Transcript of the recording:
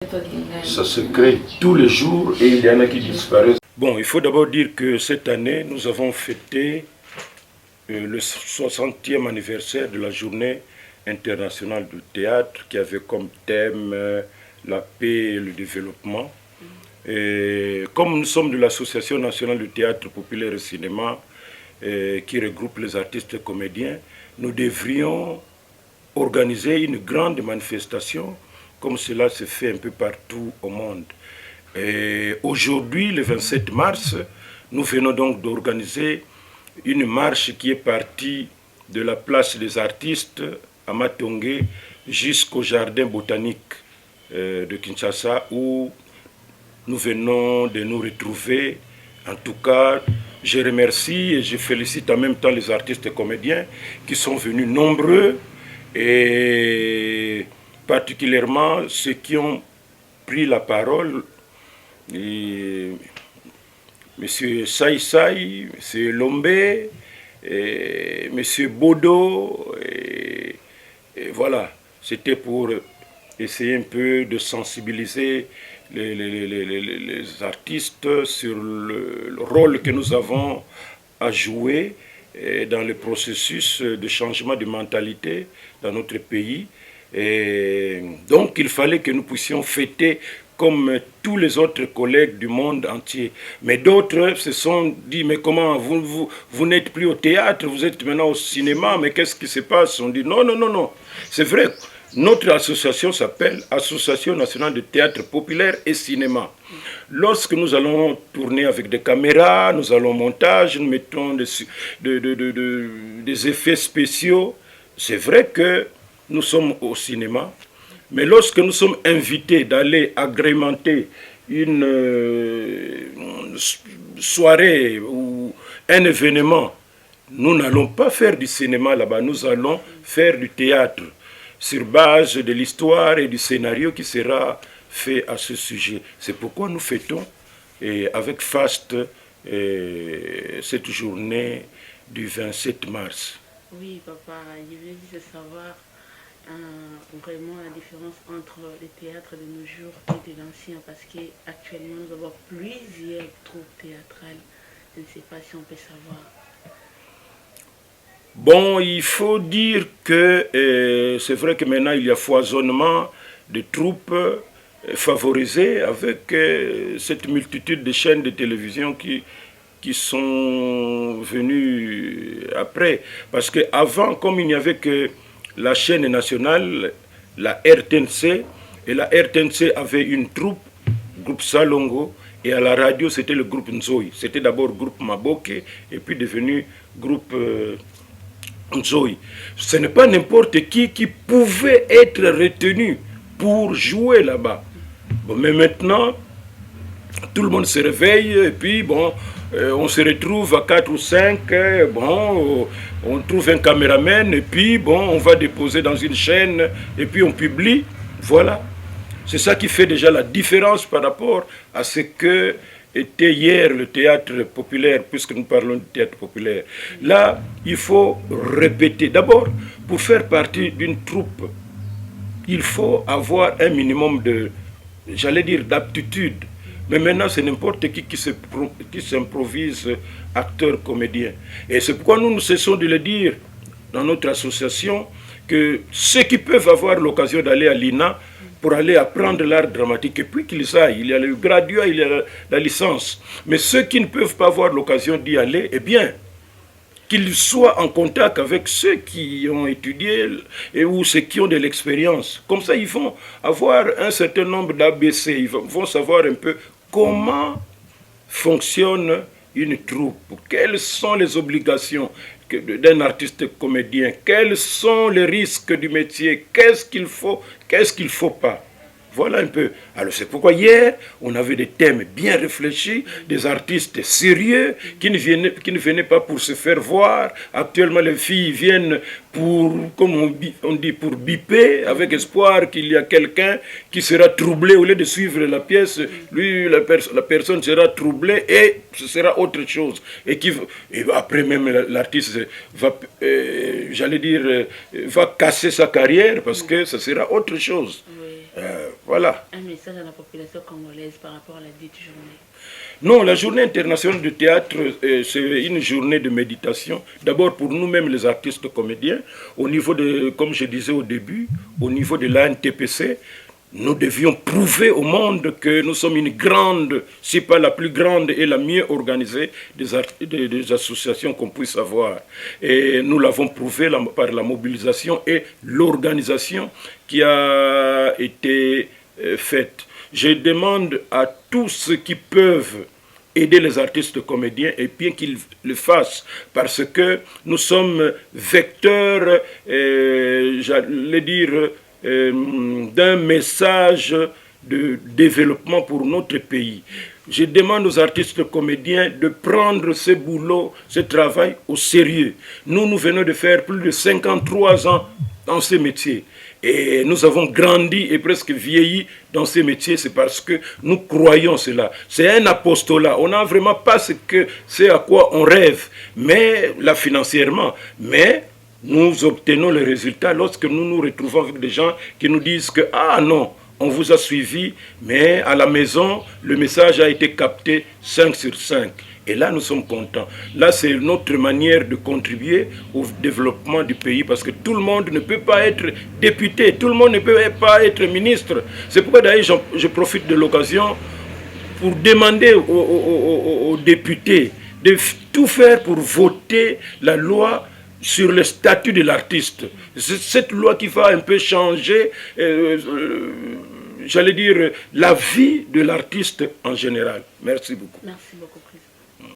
Ça se crée tous les jours et il y en a qui disparaissent. Bon, il faut d'abord dire que cette année, nous avons fêté le 60e anniversaire de la Journée internationale du théâtre qui avait comme thème la paix et le développement. Et comme nous sommes de l'Association nationale du théâtre populaire et cinéma qui regroupe les artistes et comédiens, nous devrions organiser une grande manifestation comme cela se fait un peu partout au monde. Et aujourd'hui, le 27 mars, nous venons donc d'organiser une marche qui est partie de la place des artistes à Matongé jusqu'au jardin botanique de Kinshasa où nous venons de nous retrouver. En tout cas, je remercie et je félicite en même temps les artistes et comédiens qui sont venus nombreux et particulièrement ceux qui ont pris la parole. Et Monsieur Saï, Monsieur Lombé, et Monsieur Bodo, et voilà, c'était pour essayer un peu de sensibiliser les artistes sur le rôle que nous avons à jouer dans le processus de changement de mentalité dans notre pays. Et donc il fallait que nous puissions fêter comme tous les autres collègues du monde entier. Mais d'autres se sont dit, mais comment, vous n'êtes plus au théâtre, vous êtes maintenant au cinéma, mais qu'est-ce qui se passe? On dit, non, c'est vrai. Notre association s'appelle Association nationale de théâtre populaire et cinéma. Lorsque nous allons tourner avec des caméras, nous allons au montage, nous mettons des effets spéciaux, c'est vrai que nous sommes au cinéma, mais lorsque nous sommes invités d'aller agrémenter une soirée ou un événement, nous n'allons pas faire du cinéma là-bas, nous allons faire du théâtre sur base de l'histoire et du scénario qui sera fait à ce sujet. C'est pourquoi nous fêtons avec faste cette journée du 27 mars. Oui, papa, je voulais juste savoir vraiment la différence entre le théâtre de nos jours et de l'ancien, parce qu'actuellement nous avons plusieurs troupes théâtrales. Je ne sais pas si on peut savoir. Bon, il faut dire que c'est vrai que maintenant il y a foisonnement de troupes favorisées avec cette multitude de chaînes de télévision qui sont venues après. Parce qu'avant, comme il n'y avait que la chaîne nationale, la RTNC, et la RTNC avait une troupe, groupe Salongo, et à la radio c'était le groupe Nzoï. C'était d'abord groupe Maboke et puis devenu groupe Nzoï. Ce n'est pas n'importe qui pouvait être retenu pour jouer là-bas. Bon, mais maintenant, tout le monde se réveille et puis bon, on se retrouve à 4 ou 5, bon, on trouve un caméraman et puis bon, on va déposer dans une chaîne et puis on publie. Voilà. C'est ça qui fait déjà la différence par rapport à ce que était hier le théâtre populaire, puisque nous parlons du théâtre populaire. Là, il faut répéter. D'abord, pour faire partie d'une troupe, il faut avoir un minimum de, j'allais dire, d'aptitude. Mais maintenant, c'est n'importe qui s'improvise acteur, comédien. Et c'est pourquoi nous ne cessons de le dire dans notre association, que ceux qui peuvent avoir l'occasion d'aller à l'INA pour aller apprendre l'art dramatique, et puis qu'ils aillent, il y a le graduat, il y a la licence. Mais ceux qui ne peuvent pas avoir l'occasion d'y aller, eh bien, qu'ils soient en contact avec ceux qui ont étudié ou ceux qui ont de l'expérience. Comme ça, ils vont avoir un certain nombre d'ABC, ils vont savoir un peu comment fonctionne une troupe, quelles sont les obligations d'un artiste comédien, quels sont les risques du métier, qu'est-ce qu'il faut pas. Voilà un peu. Alors c'est pourquoi hier, on avait des thèmes bien réfléchis, des artistes sérieux qui ne venaient pas pour se faire voir. Actuellement, les filles viennent pour, comme on dit, pour biper, avec espoir qu'il y a quelqu'un qui sera troublé. Au lieu de suivre la pièce, lui, la personne sera troublée et ce sera autre chose. Et après même, l'artiste va, j'allais dire, va casser sa carrière parce que ce sera autre chose. Voilà. Un message à la population congolaise par rapport à la dite journée. Non, la journée internationale du théâtre, c'est une journée de méditation. D'abord pour nous-mêmes, les artistes comédiens, au niveau de, comme je disais au début, au niveau de l'ANTPC, nous devions prouver au monde que nous sommes une grande, si pas la plus grande et la mieux organisée des associations qu'on puisse avoir. Et nous l'avons prouvé par la mobilisation et l'organisation qui a été faite. Je demande à tous ceux qui peuvent aider les artistes comédiens et bien qu'ils le fassent parce que nous sommes vecteurs, j'allais dire, d'un message de développement pour notre pays. Je demande aux artistes comédiens de prendre ce boulot, ce travail au sérieux. Nous venons de faire plus de 53 ans dans ce métier. Et nous avons grandi et presque vieilli dans ces métiers, c'est parce que nous croyons cela. C'est un apostolat. On n'a vraiment pas ce à quoi on rêve, mais là financièrement. Mais nous obtenons les résultats lorsque nous nous retrouvons avec des gens qui nous disent que, ah non, on vous a suivi, mais à la maison, le message a été capté 5 sur 5. Et là, nous sommes contents. Là, c'est notre manière de contribuer au développement du pays parce que tout le monde ne peut pas être député, tout le monde ne peut pas être ministre. C'est pourquoi d'ailleurs, je profite de l'occasion pour demander aux députés de tout faire pour voter la loi sur le statut de l'artiste. C'est cette loi qui va un peu changer, j'allais dire, la vie de l'artiste en général. Merci beaucoup. Merci beaucoup.